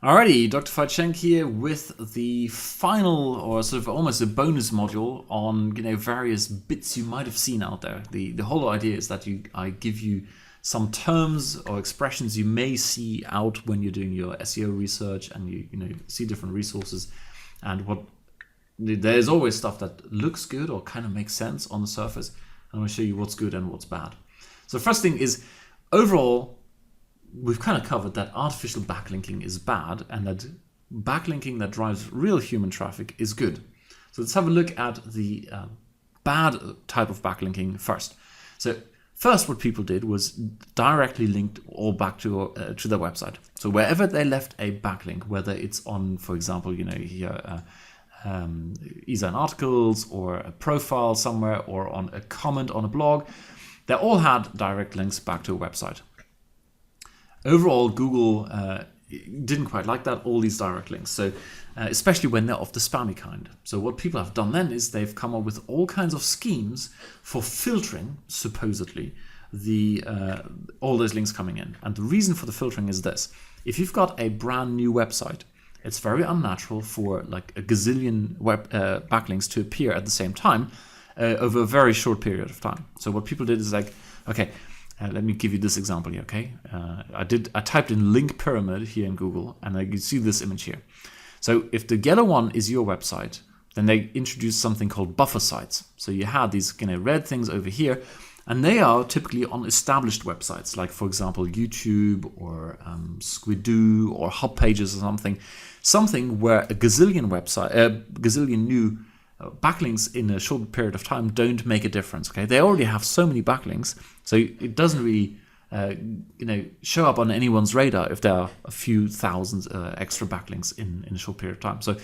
Alrighty, Dr. Fatschenk here with the final, or sort of almost a bonus module on various bits you might have seen out there. The whole idea is that I give you some terms or expressions you may see out when you're doing your SEO research and you see different resources, and there's always stuff that looks good or kind of makes sense on the surface. I'm going to show you what's good and what's bad. So the first thing is, overall, we've kind of covered that artificial backlinking is bad and that backlinking that drives real human traffic is good. So let's have a look at the bad type of backlinking first. So first, what people did was directly linked all back to their website. So wherever they left a backlink, whether it's on, for example, here either an articles or a profile somewhere or on a comment on a blog, they all had direct links back to a website. Overall, Google didn't quite like that, all these direct links, so especially when they're of the spammy kind. So what people have done then is they've come up with all kinds of schemes for filtering, supposedly, all those links coming in. And the reason for the filtering is this. If you've got a brand new website, it's very unnatural for like a gazillion backlinks to appear at the same time over a very short period of time. So what people did is like, okay, let me give you this example here, okay? I typed in link pyramid here in Google, and you see this image here. So if the yellow one is your website, then they introduced something called buffer sites. So you had these red things over here, and they are typically on established websites, like for example YouTube or Squidoo or Hub Pages or something where a gazillion new backlinks in a short period of time don't make a difference. Okay, they already have so many backlinks, so it doesn't really show up on anyone's radar if there are a few thousand extra backlinks in a short period of time. So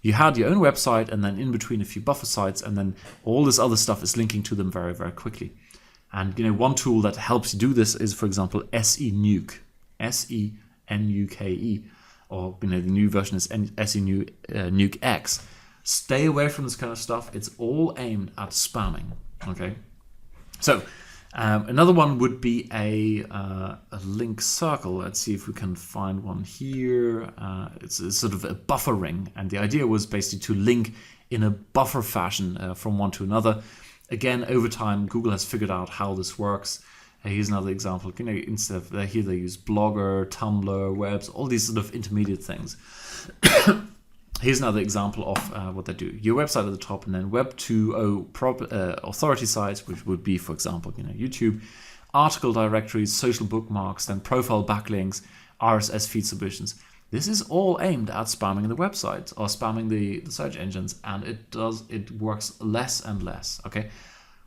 you had your own website, and then in between a few buffer sites, and then all this other stuff is linking to them very, very quickly. And one tool that helps you do this is, for example, SENuke, SENUKE, or the new version is SENuke X. Stay away from this kind of stuff. It's all aimed at spamming. Okay, so another one would be a link circle. Let's see if we can find one here. It's sort of a buffer ring, and the idea was basically to link in a buffer fashion from one to another. Again, over time, Google has figured out how this works. Here's another example. Instead of here, they use Blogger, Tumblr, Webs, all these sort of intermediate things. Here's another example of what they do. Your website at the top, and then Web 2.0 authority sites, which would be, for example, YouTube, article directories, social bookmarks, then profile backlinks, RSS feed submissions. This is all aimed at spamming the website or spamming the search engines, and it works less and less. Okay,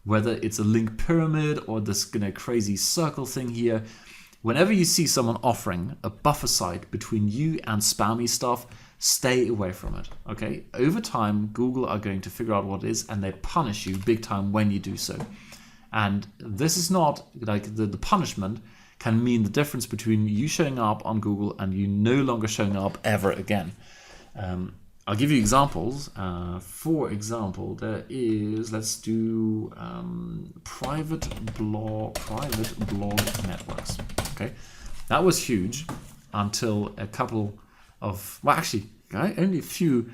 whether it's a link pyramid or this crazy circle thing here, whenever you see someone offering a buffer site between you and spammy stuff, stay away from it. Okay, over time Google are going to figure out what it is, and they punish you big time when you do so. And this is not like the punishment can mean the difference between you showing up on Google and you no longer showing up ever again. I'll give you examples. For example, there is, let's do private blog networks. Okay, that was huge until a couple of, well, actually, only a few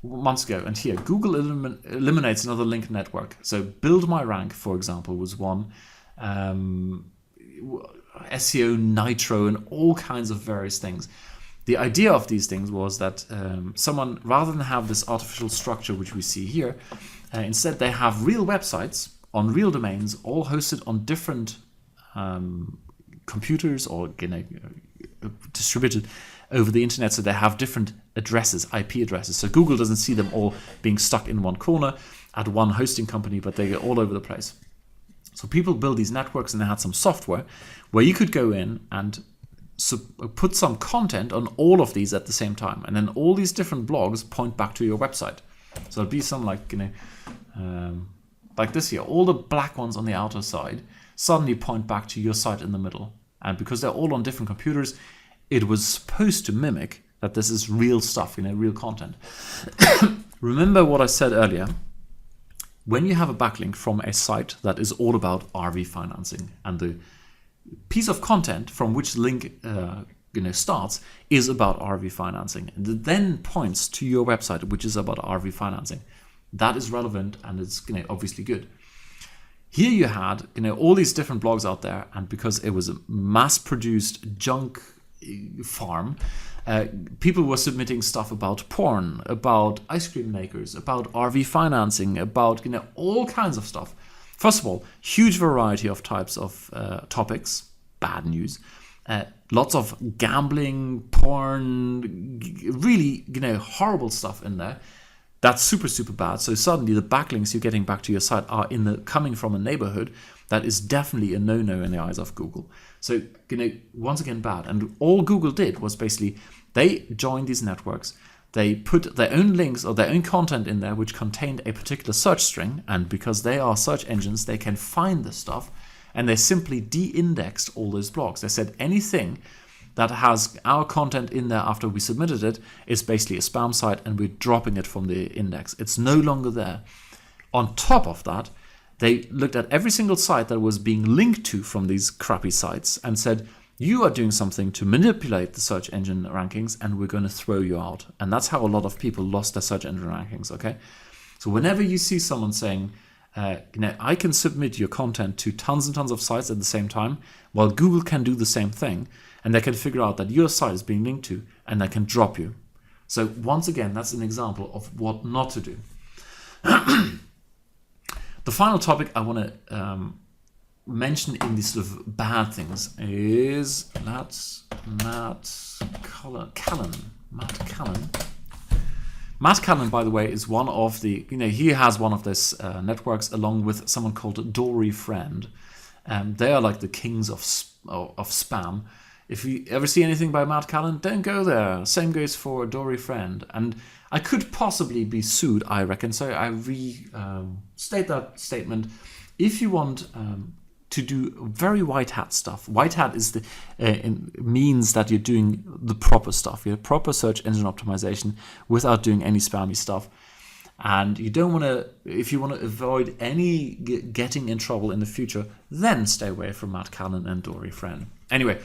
months ago. And here, Google eliminates another link network. So Build My Rank, for example, was one. SEO Nitro and all kinds of various things. The idea of these things was that someone, rather than have this artificial structure which we see here, instead they have real websites on real domains, all hosted on different computers or distributed over the internet, so they have different addresses, IP addresses. So Google doesn't see them all being stuck in one corner at one hosting company, but they go all over the place. So people build these networks, and they had some software where you could go in and put some content on all of these at the same time, and then all these different blogs point back to your website. So it'd be some like this here. All the black ones on the outer side suddenly point back to your site in the middle, and because they're all on different computers, it was supposed to mimic that this is real stuff, real content. Remember what I said earlier. When you have a backlink from a site that is all about RV financing, and the piece of content from which link starts is about RV financing, and it then points to your website which is about RV financing. That is relevant, and it's obviously good. Here you had all these different blogs out there, and because it was a mass-produced junk farm, people were submitting stuff about porn, about ice cream makers, about RV financing, about all kinds of stuff. First of all, huge variety of types of topics, bad news, lots of gambling, porn, really horrible stuff in there. That's super, super bad. So suddenly the backlinks you're getting back to your site are coming from a neighborhood that is definitely a no-no in the eyes of Google. So, once again, bad. And all Google did was basically they joined these networks. They put their own links or their own content in there which contained a particular search string. And because they are search engines, they can find this stuff. And they simply de-indexed all those blogs. They said anything that has our content in there after we submitted it is basically a spam site, and we're dropping it from the index. It's no longer there. On top of that, they looked at every single site that was being linked to from these crappy sites and said, you are doing something to manipulate the search engine rankings, and we're going to throw you out. And that's how a lot of people lost their search engine rankings, okay? So whenever you see someone saying, I can submit your content to tons and tons of sites at the same time, while Google can do the same thing, and they can figure out that your site is being linked to, and they can drop you. So once again, that's an example of what not to do. The final topic I want to mention in these sort of bad things is Matt Callan. Matt Callan, by the way, is one of the, he has one of those networks along with someone called Dory Friend. They are like the kings of spam. If you ever see anything by Matt Callan, don't go there. Same goes for Dory Friend. And I could possibly be sued, I reckon. So I restate that statement. If you want to do very white hat stuff, white hat is means that you're doing the proper stuff, your proper search engine optimization without doing any spammy stuff. And you don't want to, if you want to avoid any getting in trouble in the future, then stay away from Matt Callan and Dory Friend. Anyway,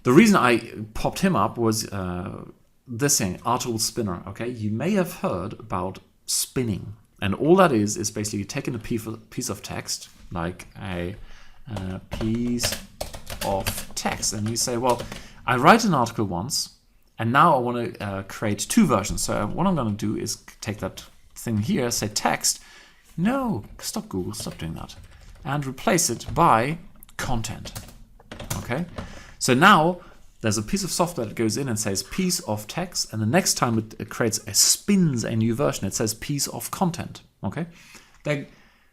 the reason I popped him up was this thing, Artool Spinner. Okay, you may have heard about spinning, and all that is basically taking a piece of text, like a piece of text, and you say, well, I write an article once, and now I want to create two versions. So what I'm going to do is take that thing here, say text. No, stop Google, stop doing that, and replace it by content. Okay. So now there's a piece of software that goes in and says piece of text, and the next time it spins a new version, it says piece of content. Okay, they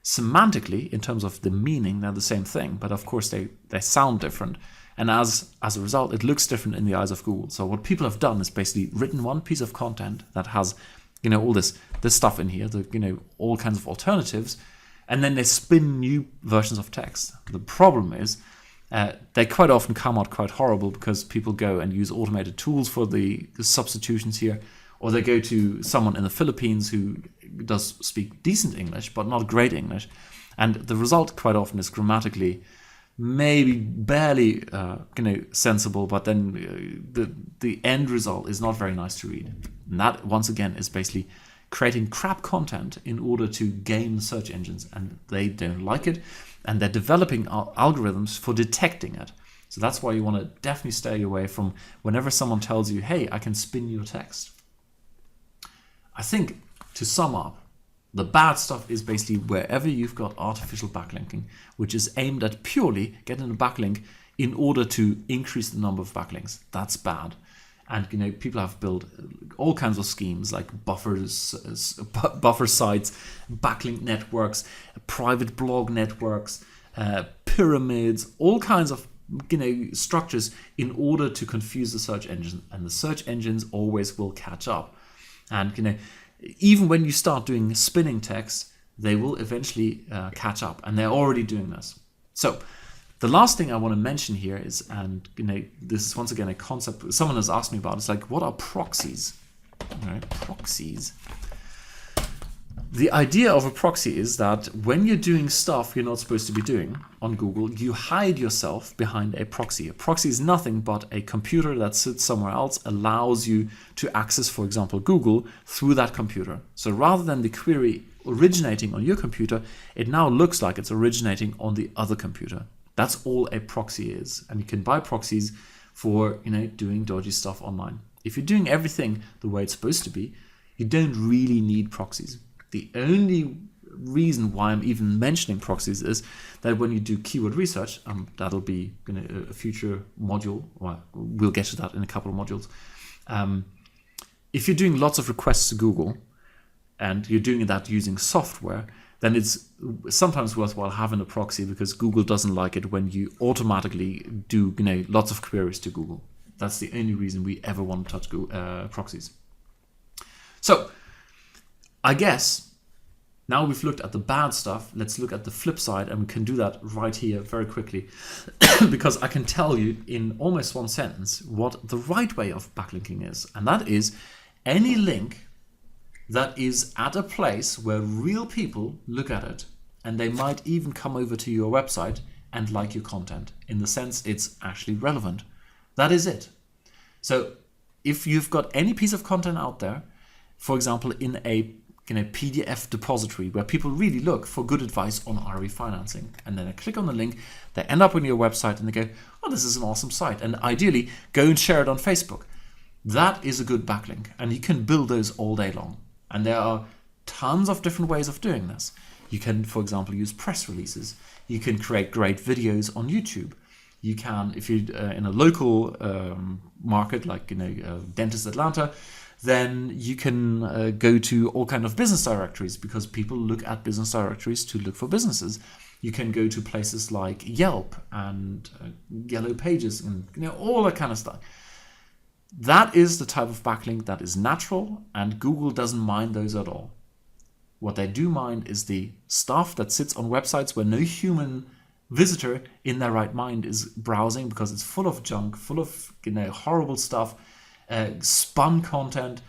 semantically, in terms of the meaning, they're the same thing, but of course they sound different, and as a result, it looks different in the eyes of Google. So what people have done is basically written one piece of content that has, all this stuff in here, all kinds of alternatives, and then they spin new versions of text. The problem is, they quite often come out quite horrible because people go and use automated tools for the substitutions here, or they go to someone in the Philippines who does speak decent English but not great English, and the result quite often is grammatically maybe barely sensible, but then the end result is not very nice to read. And that once again is basically creating crap content in order to game search engines, and they don't like it. And they're developing algorithms for detecting it. So that's why you want to definitely stay away from whenever someone tells you, hey, I can spin your text. I think, to sum up, the bad stuff is basically wherever you've got artificial backlinking, which is aimed at purely getting a backlink in order to increase the number of backlinks. That's bad. And people have built all kinds of schemes like buffer sites, backlink networks, private blog networks, pyramids, all kinds of structures in order to confuse the search engine, and the search engines always will catch up. And even when you start doing spinning text, they will eventually catch up, and they're already doing this. So the last thing I want to mention here is, and this is once again a concept someone has asked me about, it's like, what are proxies? All right, proxies. The idea of a proxy is that when you're doing stuff you're not supposed to be doing on Google, you hide yourself behind a proxy. A proxy is nothing but a computer that sits somewhere else, allows you to access, for example, Google through that computer. So rather than the query originating on your computer, it now looks like it's originating on the other computer. That's all a proxy is. And you can buy proxies for, doing dodgy stuff online. If you're doing everything the way it's supposed to be, you don't really need proxies. The only reason why I'm even mentioning proxies is that when you do keyword research, that'll be a future module. Well, we'll get to that in a couple of modules. If you're doing lots of requests to Google and you're doing that using software, then it's sometimes worthwhile having a proxy, because Google doesn't like it when you automatically do lots of queries to Google. That's the only reason we ever want to touch proxies. So I guess now we've looked at the bad stuff, let's look at the flip side, and we can do that right here very quickly because I can tell you in almost one sentence what the right way of backlinking is, and that is any link that is at a place where real people look at it and they might even come over to your website and like your content, in the sense it's actually relevant. That is it. So if you've got any piece of content out there, for example, in a PDF depository where people really look for good advice on RV financing, and then they click on the link, they end up on your website and they go, oh, this is an awesome site, and ideally go and share it on Facebook. That is a good backlink, and you can build those all day long. And there are tons of different ways of doing this. You can, for example, use press releases. You can create great videos on YouTube. You can, if you're in a local market like Dentist Atlanta, then you can go to all kind of business directories, because people look at business directories to look for businesses. You can go to places like Yelp and Yellow Pages and all that kind of stuff. That is the type of backlink that is natural, and Google doesn't mind those at all. What they do mind is the stuff that sits on websites where no human visitor in their right mind is browsing, because it's full of junk, full of horrible stuff, spam content,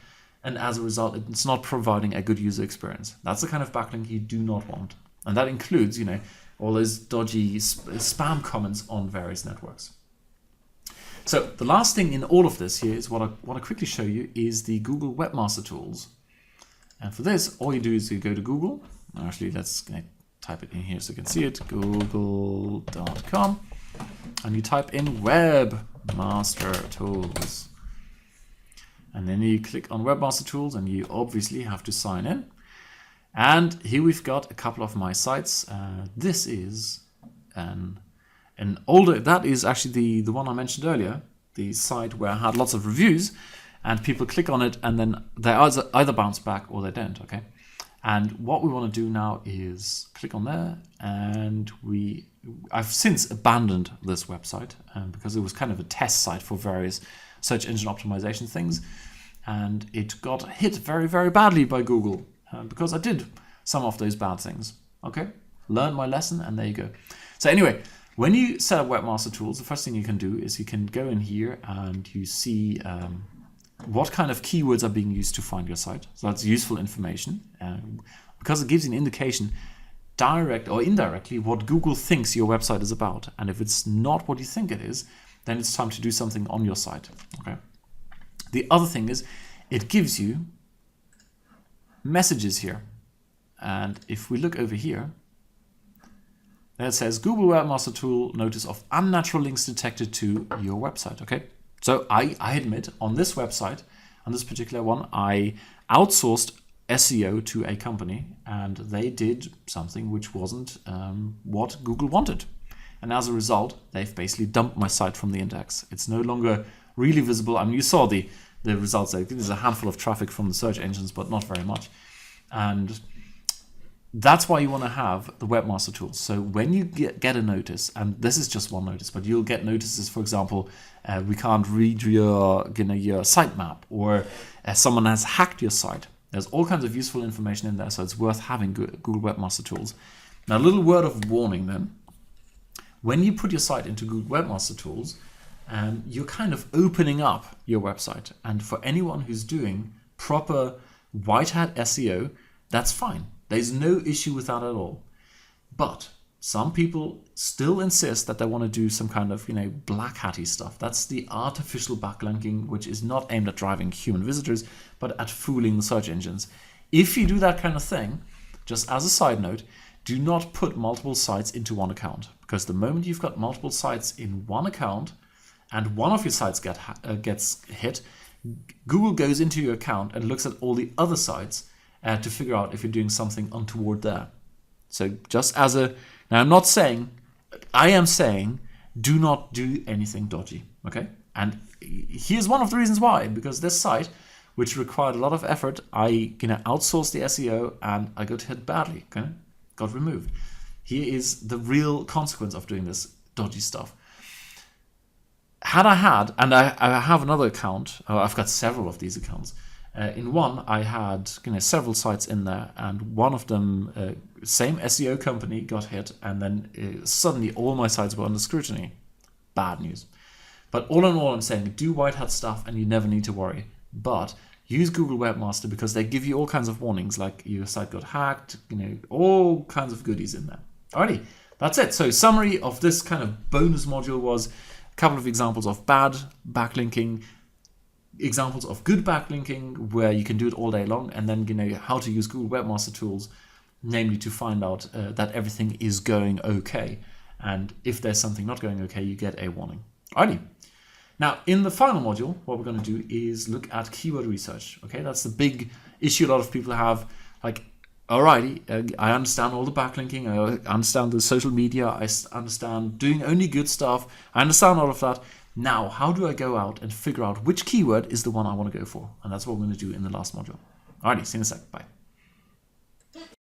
and as a result it's not providing a good user experience. That's the kind of backlink you do not want, and that includes all those dodgy spam comments on various networks. So the last thing in all of this here is what I want to quickly show you is the Google Webmaster tools. And for this, all you do is you go to Google. Actually, let's type it in here so you can see it, google.com, and you type in Webmaster tools. And then you click on Webmaster tools, and you obviously have to sign in. And here we've got a couple of my sites. This is an older, that is actually the one I mentioned earlier, the site where I had lots of reviews, and people click on it and then they either bounce back or they don't, okay? And what we want to do now is click on there, and I've since abandoned this website because it was kind of a test site for various search engine optimization things, and it got hit very, very badly by Google because I did some of those bad things, okay? Learned my lesson, and there you go. So anyway, when you set up Webmaster tools, the first thing you can do is you can go in here and you see what kind of keywords are being used to find your site. So that's useful information because it gives you an indication, direct or indirectly, what Google thinks your website is about. And if it's not what you think it is, then it's time to do something on your site. Okay. The other thing is it gives you messages here. And if we look over here, it says Google Webmaster Tool notice of unnatural links detected to your website. Okay, so I admit on this website, on this particular one, I outsourced SEO to a company, and they did something which wasn't what Google wanted. And as a result, they've basically dumped my site from the index. It's no longer really visible. I mean, you saw the results there. There's a handful of traffic from the search engines, but not very much. And that's why you want to have the Webmaster tools. So when you get a notice, and this is just one notice, but you'll get notices, for example, we can't read your sitemap, or someone has hacked your site. There's all kinds of useful information in there, so it's worth having Google Webmaster tools. Now, a little word of warning then. When you put your site into Google Webmaster tools, you're kind of opening up your website. And for anyone who's doing proper white hat SEO, That's fine. There's no issue with that at all. But some people still insist that they want to do some kind of, black hatty stuff. That's the artificial backlinking, which is not aimed at driving human visitors, but at fooling the search engines. If you do that kind of thing, just as a side note, do not put multiple sites into one account, because the moment you've got multiple sites in one account and one of your sites gets hit, Google goes into your account and looks at all the other sites to figure out if you're doing something untoward there. So just as a, now I am saying do not do anything dodgy, okay? And here's one of the reasons why, because this site, which required a lot of effort, I outsourced the SEO and I got hit badly, okay? Got removed. Here is the real consequence of doing this dodgy stuff. Had I had, and I have another account, I've got several of these accounts. In one, I had several sites in there, and one of them, same SEO company, got hit, and then suddenly all my sites were under scrutiny. Bad news. But all in all, I'm saying do white hat stuff, and you never need to worry. But use Google Webmaster, because they give you all kinds of warnings, like your site got hacked, all kinds of goodies in there. Alrighty, that's it. So summary of this kind of bonus module was a couple of examples of bad backlinking, examples of good backlinking where you can do it all day long, and then how to use Google Webmaster tools, namely to find out that everything is going okay, and if there's something not going okay, you get a warning. Alrighty. Now in the final module, what we're going to do is look at keyword research. Okay, that's the big issue a lot of people have. Like, alrighty, I understand all the backlinking, I understand the social media, I understand doing only good stuff, I understand all of that. Now, how do I go out and figure out which keyword is the one I want to go for? And that's what we're going to do in the last module. Alrighty, see you in a sec. Bye.